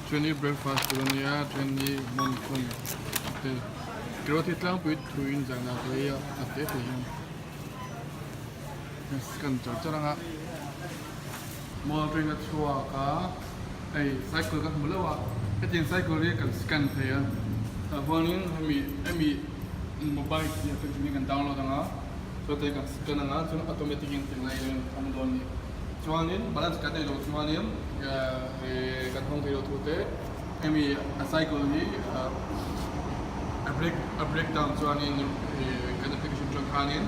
Twenty breakfast dunia, 20 monthly. Kalau kita buat tuin jangan tu ya, ada tu yang. Sekarang cara ngah. Mau tuin kat suara ka, cycle kan mula wa. Ketin cycle ni kan scan tu ya. Tapi ni kami mobile ni apa tu ni kan download ngah. So tu kan scan ngah, so automatic yang tinggal yang kamu download ni. Soalnya balance kata itu soalnya kat hong itu tu te kami cycle ni breakdown soalnya kat application contohnya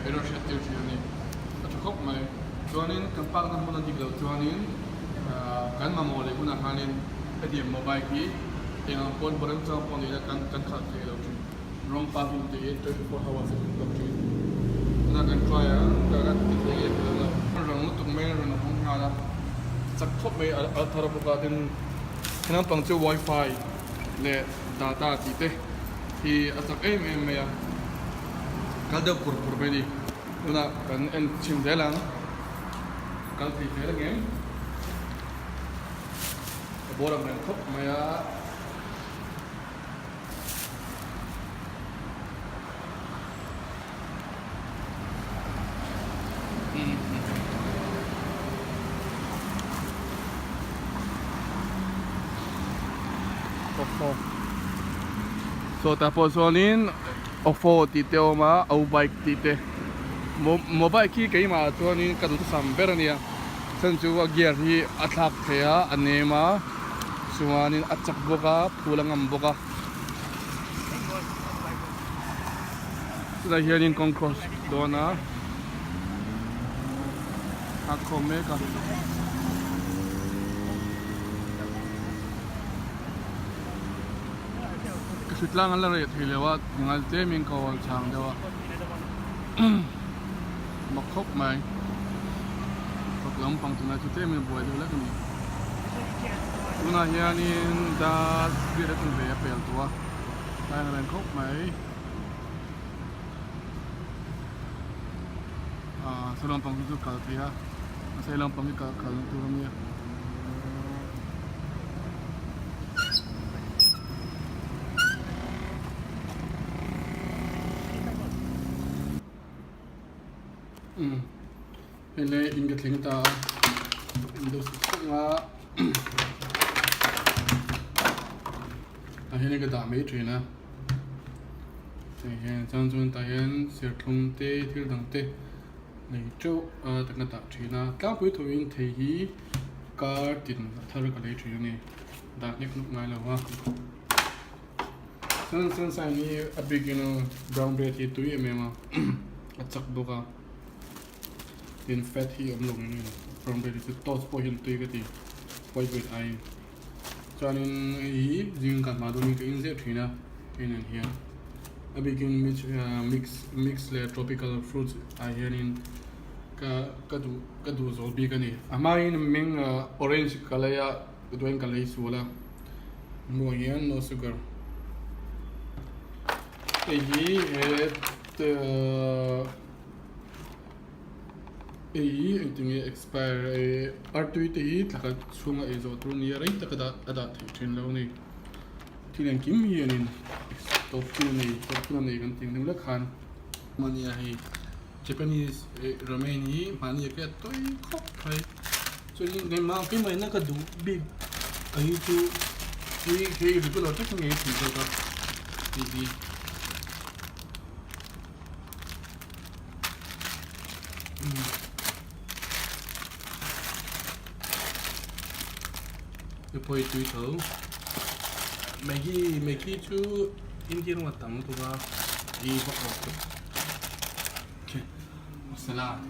benar satu ni cukup mai soalnya kampak nak mula di kalau soalnya kan mamu le guna kanin dia mobile ki yang pun barang jauh pun dia kan kat dia tu wrong path tu dia 24 hours tu nak kan try kan dia orang untuk main orang hong ada cakap mai antara bukan kenapa pangcu wifi le data cite thì asak ya kada pur beli una kan en chim delang kal ti delang em boram kan khop maya so tapos soalin ofo tite ma au bike tite mobile ki kai ma soalin kadu samber niya sanju wa gear hi athak thea anema soalin atchak boka pulang amboka sudah hearing concross dona akome ka Sutlang ala rin hilawat ngal teming kawal chang dawa makop mai paglampang tuna tu teming buat dulu lagi ni tuna hianin dah biar tu biar pel tua saya ngaran kop mai selampang tu kalau dia saya lampang ni kalau tu ramai Hele ingat lagi ta Windows nga Akhirnya ke dah mai trina Akhirnya jangan tayan sertung te til dang te Nei châu tak na ta trina Ka pui thuin thei hi Kar tin thar ka lei trina ni Dak nek nuk ngai la wa San sai ni abigino brown bread hi tui emema Achak boka in fat hi om long ni from the tos po hin tui ka ti poi poi ai chanin hi jing kan ma do ni ka in se thina in and here a begin mix le tropical fruits I here in ka du zo bi ka ni ama in ming orange kalaya doin kalai suala mo yan no sugar hi ini expire artui te hi thaka chunga ezo tur ni rai taka ada thin lo ni thilen kim hi anin top tu nei kan ting la khan mania hi Japanese ramen hi mani ka toi khop thai so ni ne ma ki mai na ka du big ai tu he ri ko lo tak nge ti ka ti Depois tu itu, Maggie tu Indian matang tu ba, di bawah tu. Okay, salad.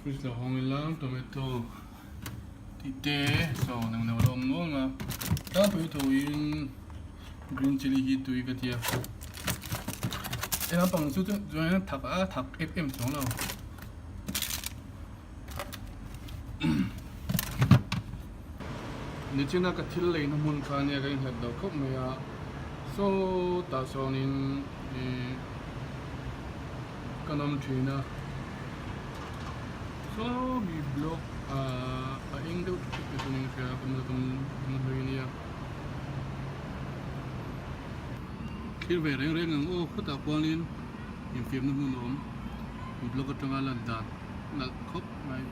Fish lah hongilang, tomato, tite, so nang nawalong mo nga. Tapos itu yung green chili hito yung katia. Ang pang suto, join tak FM chong lo. Ni China ka thil lei na mun kha ne ga hlat do khop me ya so ta sonin kanam thina so bi block Ing deuh itu ning siya kamu ini ya. Kir về reng reng ang oh khuta kwanin in film na mun om. Blog at ngalan dan. Nal khop mai